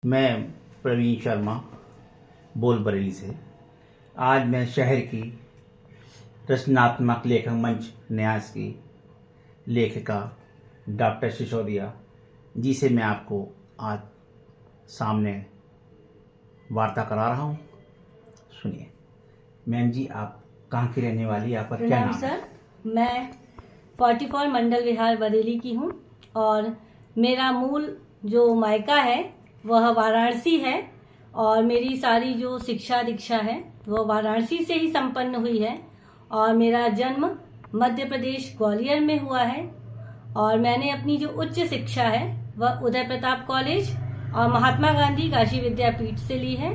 मैं प्रवीण शर्मा बोल बरेली से। आज मैं शहर की रचनात्मक लेखक मंच न्यास की लेखिका डॉक्टर सिसोदिया जी से मैं आपको आज सामने वार्ता करा रहा हूँ। सुनिए। मैम जी, आप कहाँ की रहने वाली, आपका क्या नाम है? सर, मैं 44 मंडल विहार बरेली की हूँ और मेरा मूल जो मायका है वह वाराणसी है और मेरी सारी जो शिक्षा दीक्षा है वह वाराणसी से ही संपन्न हुई है और मेरा जन्म मध्य प्रदेश ग्वालियर में हुआ है और मैंने अपनी जो उच्च शिक्षा है वह उदय प्रताप कॉलेज और महात्मा गांधी काशी विद्यापीठ से ली है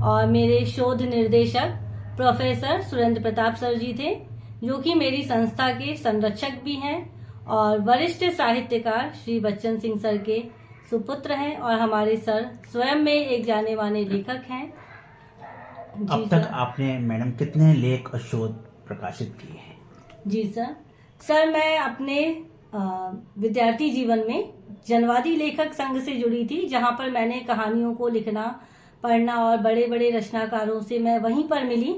और मेरे शोध निर्देशक प्रोफेसर सुरेंद्र प्रताप सर जी थे, जो कि मेरी संस्था के संरक्षक भी हैं और वरिष्ठ साहित्यकार श्री बच्चन सिंह सर के सुपुत्र हैं और हमारे सर स्वयं में एक जाने माने लेखक हैं। अब तक आपने मैडम कितने लेख और शोध प्रकाशित किए हैं? जी सर, मैं अपने विद्यार्थी जीवन में जनवादी लेखक संघ से जुड़ी थी, जहां पर मैंने कहानियों को लिखना पढ़ना और बड़े बड़े रचनाकारों से मैं वहीं पर मिली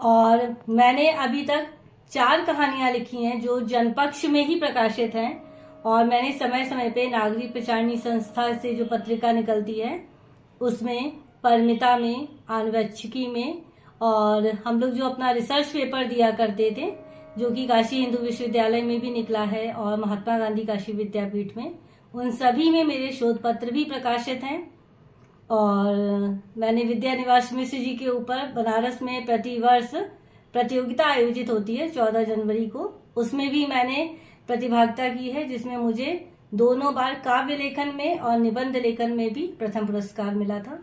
और मैंने अभी तक 4 कहानियां लिखी हैं जो जनपक्ष में ही प्रकाशित हैं और मैंने समय समय पे नागरिक प्रचारणी संस्था से जो पत्रिका निकलती है उसमें, परिमिता में, आन्वेक्षिकी में और हम लोग जो अपना रिसर्च पेपर दिया करते थे जो कि काशी हिंदू विश्वविद्यालय में भी निकला है और महात्मा गांधी काशी विद्यापीठ में, उन सभी में मेरे शोध पत्र भी प्रकाशित हैं। और मैंने विद्या निवास मिश्र जी के ऊपर बनारस में प्रतिवर्ष प्रतियोगिता आयोजित होती है 14 जनवरी को, उसमें भी मैंने प्रतिभागिता की है, जिसमें मुझे दोनों बार काव्य लेखन में और निबंध लेखन में भी प्रथम पुरस्कार मिला था।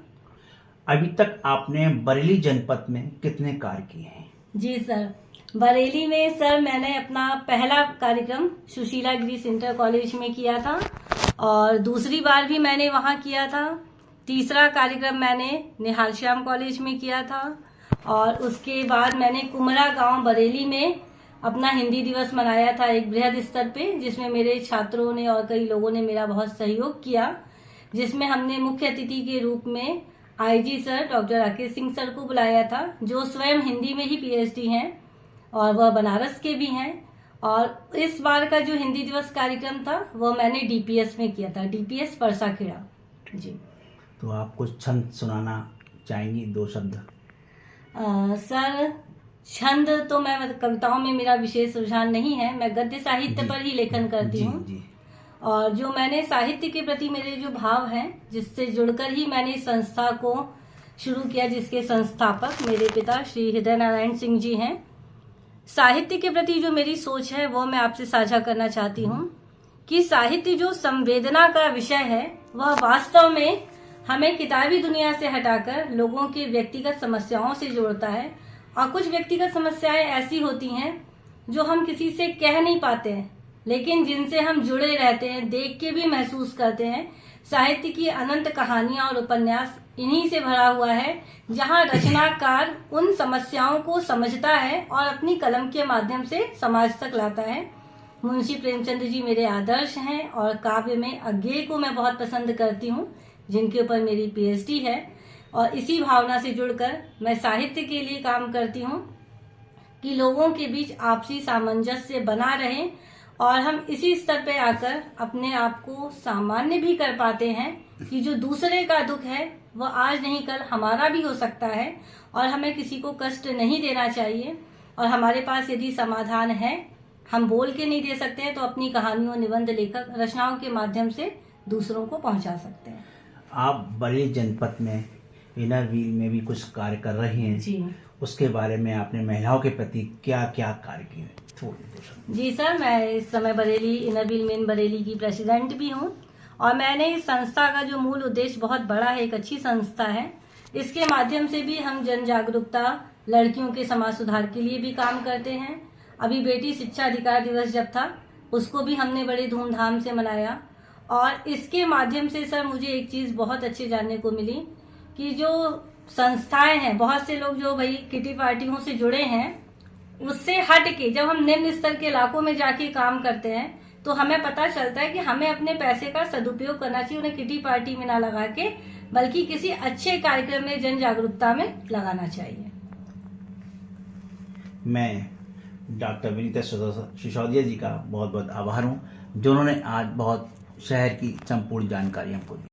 अभी तक आपने बरेली जनपद में कितने कार्य किए हैं? जी सर, बरेली में सर मैंने अपना पहला कार्यक्रम सुशीला गिरीश इंटर कॉलेज में किया था और दूसरी बार भी मैंने वहां किया था। तीसरा कार्यक्रम मैंने निहाल श्याम कॉलेज में किया था और उसके बाद मैंने कुमरा गांव बरेली में अपना हिंदी दिवस मनाया था एक बृहद स्तर पे, जिसमें मेरे छात्रों ने और कई लोगों ने मेरा बहुत सहयोग किया, जिसमें हमने मुख्य अतिथि के रूप में IG sir doctor Rakesh Singh sir को बुलाया था, जो स्वयं हिंदी में ही पीएचडी हैं और वह बनारस के भी हैं। और इस बार का जो हिंदी दिवस कार्यक्रम था वह मैंने डीपीएस में किया था, डीपीएस परसाखेड़ा। जी, तो आप कुछ छंद सुनाना चाहेंगी, 2 शब्द? सर, छंद तो मैं कविताओं में मेरा विशेष रुझान नहीं है, मैं गद्य साहित्य पर ही लेखन करती हूँ और जो मैंने साहित्य के प्रति मेरे जो भाव हैं, जिससे जुड़कर ही मैंने इस संस्था को शुरू किया, जिसके संस्थापक मेरे पिता श्री हृदय नारायण सिंह जी हैं। साहित्य के प्रति जो मेरी सोच है वो मैं आपसे साझा करना चाहती हूँ कि साहित्य जो संवेदना का विषय है वह वास्तव में हमें किताबी दुनिया से हटाकर लोगों के व्यक्तिगत समस्याओं से जोड़ता है और कुछ व्यक्तिगत समस्याएं ऐसी होती हैं जो हम किसी से कह नहीं पाते हैं, लेकिन जिनसे हम जुड़े रहते हैं, देख के भी महसूस करते हैं। साहित्य की अनंत कहानियां और उपन्यास इन्हीं से भरा हुआ है, जहां रचनाकार उन समस्याओं को समझता है और अपनी कलम के माध्यम से समाज तक लाता है। मुंशी प्रेमचंद जी मेरे आदर्श हैं और काव्य में अज्ञेय को मैं बहुत पसंद करती हूँ, जिनके ऊपर मेरी पीएचडी है और इसी भावना से जुड़कर मैं साहित्य के लिए काम करती हूँ कि लोगों के बीच आपसी सामंजस्य बना रहे और हम इसी स्तर पे आकर अपने आप को सामान्य भी कर पाते हैं कि जो दूसरे का दुख है वह आज नहीं कल हमारा भी हो सकता है और हमें किसी को कष्ट नहीं देना चाहिए और हमारे पास यदि समाधान है, हम बोल के नहीं दे सकते हैं तो अपनी कहानियों, निबंध, लेखक रचनाओं के माध्यम से दूसरों को पहुंचा सकते हैं। आप बरेली जनपद में इनर व्हील में भी कुछ कार्य कर रही हैं जी, उसके बारे में आपने महिलाओं के प्रति क्या क्या कार्य किए? जी सर, मैं इस समय Bareilly inner wheel main Bareilly की प्रेसिडेंट भी हूँ और मैंने इस संस्था का जो मूल उद्देश्य बहुत बड़ा है, एक अच्छी संस्था है, इसके माध्यम से भी हम जन जागरूकता, लड़कियों के समाज सुधार के लिए भी काम करते हैं। अभी बेटी शिक्षा अधिकार दिवस जब था उसको भी हमने बड़े धूमधाम से मनाया और इसके माध्यम से सर मुझे एक चीज बहुत अच्छी जानने को मिली कि जो संस्थाएं हैं, बहुत से लोग जो भाई किटी पार्टियों से जुड़े हैं, उससे हट के जब हम निम्न स्तर के इलाकों में जाके काम करते हैं तो हमें पता चलता है कि हमें अपने पैसे का सदुपयोग करना चाहिए, उन्हें किटी पार्टी में ना लगा के बल्कि किसी अच्छे कार्यक्रम में जन जागरूकता में लगाना चाहिए। मैं डॉक्टर विनीता सिसोदिया जी का बहुत बहुत आभार हूँ, जिन्होंने आज बहुत शहर की संपूर्ण जानकारी हमको दी।